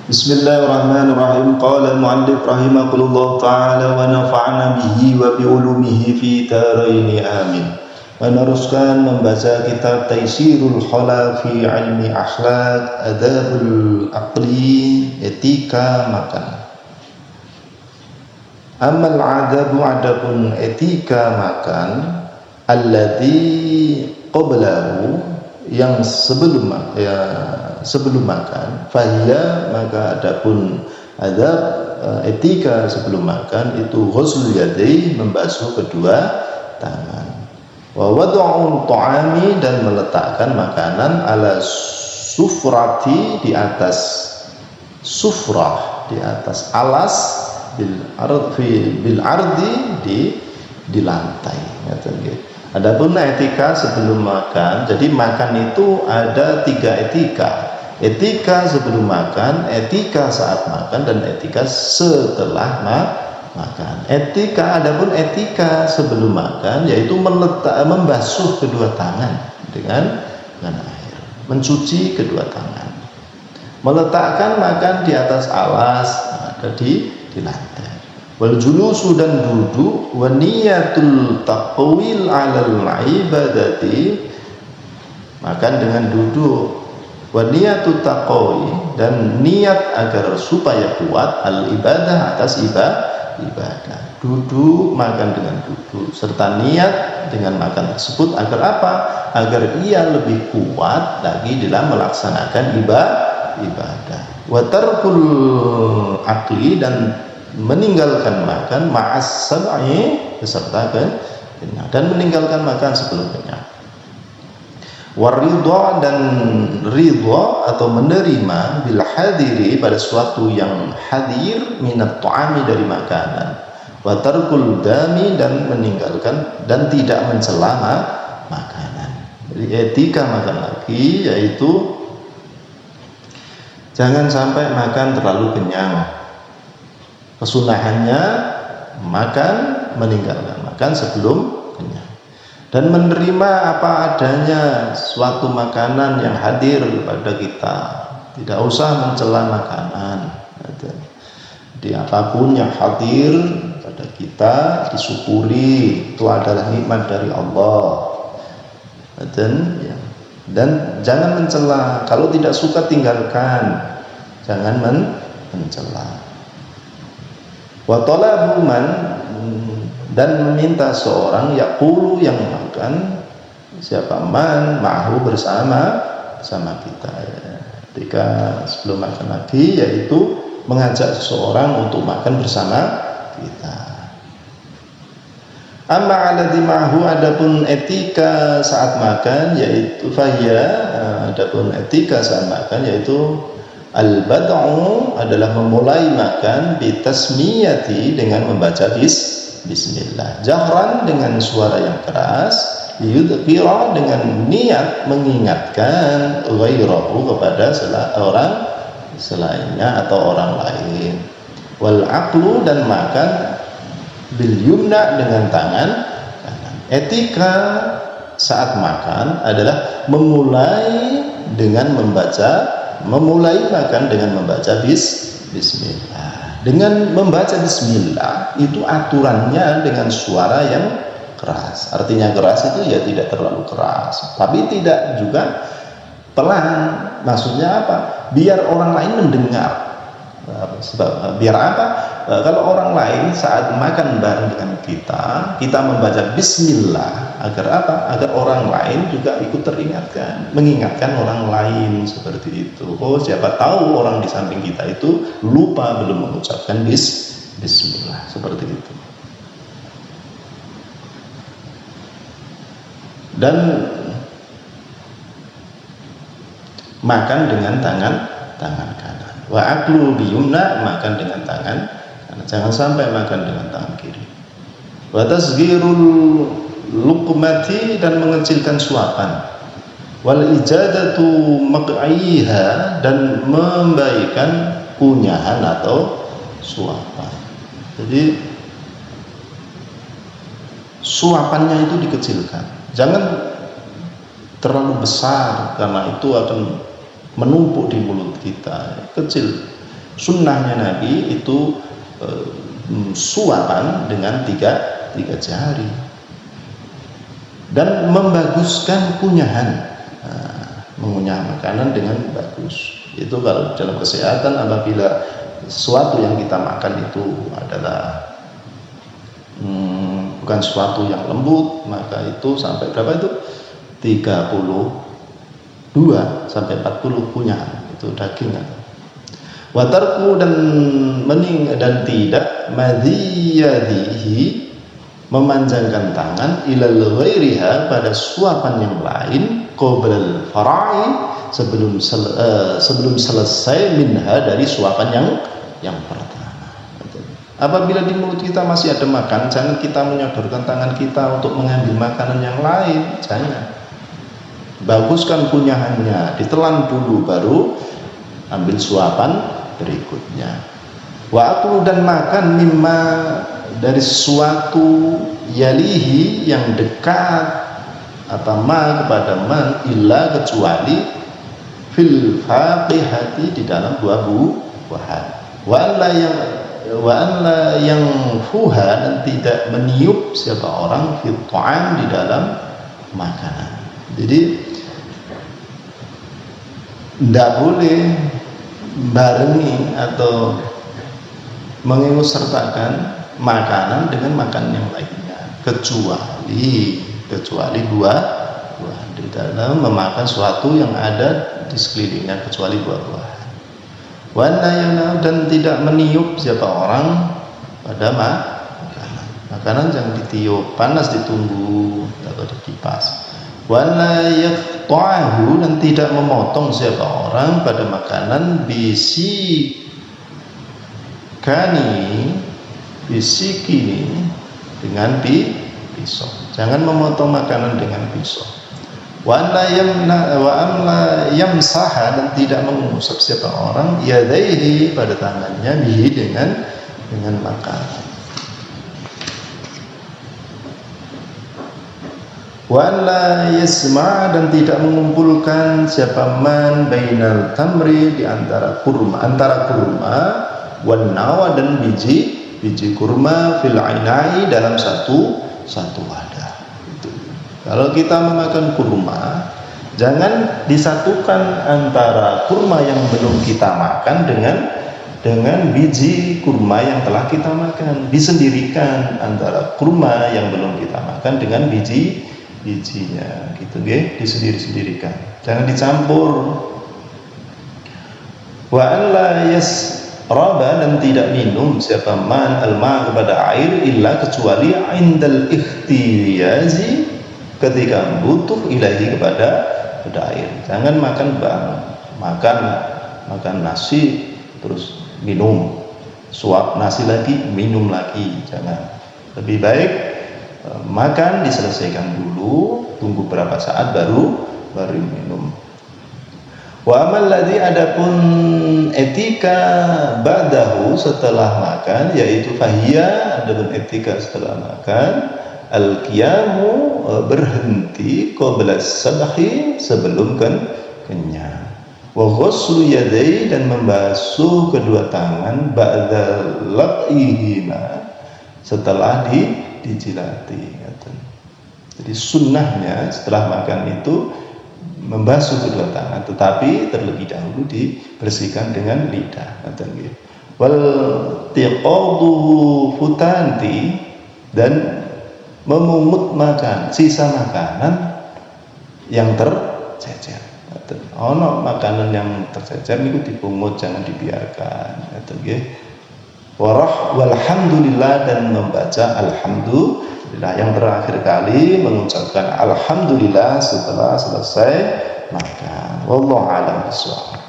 Bismillahirrahmanirrahim. Qala al-mu'allif rahimahullah ta'ala wa nafa'na bihi wa bi'ulumihi fi daraini amin. Meneruskan membaca kitab Taisirul Khala fi ilmi akhlaq adabul aqli, etika makan. Amal adabu, adapun etika makan, alladzi qablahu, yang sebelum makan, fahiya, maka adapun adab etika sebelum makan itu ghusl yadai, membasuh kedua tangan, wa wad'u ta'ami, dan meletakkan makanan ala sufrati, di atas sufrah, di atas alas, bil ardi, di lantai. Adapun etika sebelum makan, jadi makan itu ada 3 etika. Etika sebelum makan, etika saat makan, dan etika setelah makan. Adapun etika sebelum makan yaitu membasuh kedua tangan dengan air, mencuci kedua tangan, meletakkan makan di atas alas, ada di lantai. Wal julusu, dan duduk, wa niyatul taqwil 'alal ibadati, makan dengan duduk, wa niyatul taqwi, dan niat agar supaya kuat al ibadah, atas ibadah. Duduk, makan dengan duduk, serta niat dengan makan tersebut agar apa? Agar ia lebih kuat lagi dalam melaksanakan ibadah. Wa tarkul akli, dan meninggalkan makan ma'as sab'i, beserta kenyang, dan meninggalkan makan sebelum kenyang. Waridha, dan ridha atau menerima bil hadiri, pada sesuatu yang hadir, minat ta'ami, dari makanan. Wa tarkul dami, dan meninggalkan dan tidak mencela makanan. Jadi etika makan lagi yaitu jangan sampai makan terlalu kenyang. Kesunahannya makan, meninggalkan makan sebelum kenyang, dan menerima apa adanya suatu makanan yang hadir kepada kita. Tidak usah mencela makanan. Jadi apapun yang hadir pada kita disyukuri, itu adalah nikmat dari Allah. Dan jangan mencela. Kalau tidak suka tinggalkan, jangan mencela. Wa talabu man, dan meminta seorang yaqulu, yang makan, siapa man ma'hu, bersama kita. Ketika sebelum makan lagi yaitu mengajak seseorang untuk makan bersama kita. Amma alladzi ma'hu, adapun etika saat makan yaitu fahiya, adapun etika saat makan yaitu al-bad'u, adalah memulai makan bitasmiyati, dengan membaca bismillah, jahran, dengan suara yang keras, yudhkira, dengan niat mengingatkan, ghairahu, kepada orang selainnya atau orang lain. Wal aqlu, dan makan bil yumna, dengan tangan kanan. Etika saat makan adalah memulai makan dengan membaca bismillah. Dengan membaca bismillah itu aturannya dengan suara yang keras. Artinya keras itu ya tidak terlalu keras, tapi tidak juga pelan. Maksudnya apa? Biar orang lain mendengar. Biar apa? Kalau orang lain saat makan bareng dengan kita membaca bismillah, agar apa? Agar orang lain juga ikut teringatkan, mengingatkan orang lain, seperti itu. Oh, siapa tahu orang di samping kita itu lupa, belum mengucapkan bismillah, seperti itu. Dan makan dengan tangan kanan. Wa aklu biyumna, makan dengan tangan kanan, jangan sampai makan dengan tangan kiri. Wa tasghirul luqmati, dan mengecilkan suapan. Wal ijadatu maq'iha, dan membaikan kunyahan atau suapan. Jadi suapannya itu dikecilkan, jangan terlalu besar, karena itu akan menumpuk di mulut kita. Kecil, Sunnahnya Nabi itu suapan dengan tiga jari dan membaguskan kunyahan, mengunyah makanan dengan bagus. Itu kalau dalam kesehatan, apabila sesuatu yang kita makan itu adalah bukan sesuatu yang lembut, maka itu sampai berapa itu? 32 sampai 40 kunyahan itu daging. Watarku dan tidak madhiyadihi, memanjangkan tangan, ilal ghairiha, pada suapan yang lain, qoblal fara'i, sebelum selesai minha, dari suapan yang pertama. Apabila di mulut kita masih ada makan, jangan kita menyodorkan tangan kita untuk mengambil makanan yang lain, jangan. Baguskan kunyahannya, ditelan dulu baru ambil suapan berikutnya. Wa aklu, dan makan, mimma, dari sesuatu, yalihi, yang dekat, atau ma, kepada man, illa, kecuali, fil faqihati, di dalam buah-buahan. Wa an la yang fuha, dan tidak meniup siapa orang, fil ta'am, di dalam makanan. Jadi tidak boleh barengi atau mengikutsertakan makanan dengan makanan yang lainnya, kecuali buah di dalam memakan sesuatu yang ada di sekelilingnya, kecuali buah-buahan. Dan tidak meniup siapa orang pada makanan jangan ditiup, panas ditunggu atau dikipas. Wala yaqta'ahu, dan tidak memotong siapa orang pada makanan, bisikini, dengan pisau. Jangan memotong makanan dengan pisau. Wa amla yamsaha, dan tidak mengusap siapa orang, yadaihi, pada tangannya, bihi, dengan makanan. Wala yasma', dan tidak mengumpulkan siapa man bainal tamri, di antara kurma wan nawa, dan biji kurma, fil ainai, dalam satu wadah. Kalau kita memakan kurma, jangan disatukan antara kurma yang belum kita makan dengan biji kurma yang telah kita makan. Disendirikan antara kurma yang belum kita makan dengan bijinya, gitu nggih, disendiri-sendirikan. Jangan dicampur. Wa an la yasraba, dan tidak minum siapa man alma, kepada air, illa, kecuali indal ikhtiyazi, ketika butuh, ilahi, kepada air. Jangan makan nasi terus minum, suap nasi lagi minum lagi, jangan. Lebih baik makan diselesaikan dulu, tunggu berapa saat baru minum. Wa amal ladzi, adapun etika ba'dahu, setelah makan, yaitu fahiya, adapun etika setelah makan, al-qiyamu, berhenti, qabla sabhi, sebelum kenyang. Wa ghuslu yadai, dan membasuh kedua tangan, ba'da laqihima, setelah dijilati. Jadi sunnahnya setelah makan itu membasuh kedua tangan, tetapi terlebih dahulu dibersihkan dengan lidah. Wal tiqaduhu futanti, dan memungut sisa makanan yang tercecer. Ono makanan yang tercecer itu dipungut, jangan dibiarkan. Walhamdulillah, dan membaca alhamdulillah, yang terakhir kali mengucapkan alhamdulillah setelah selesai makan. Wallahu a'lam bishawab.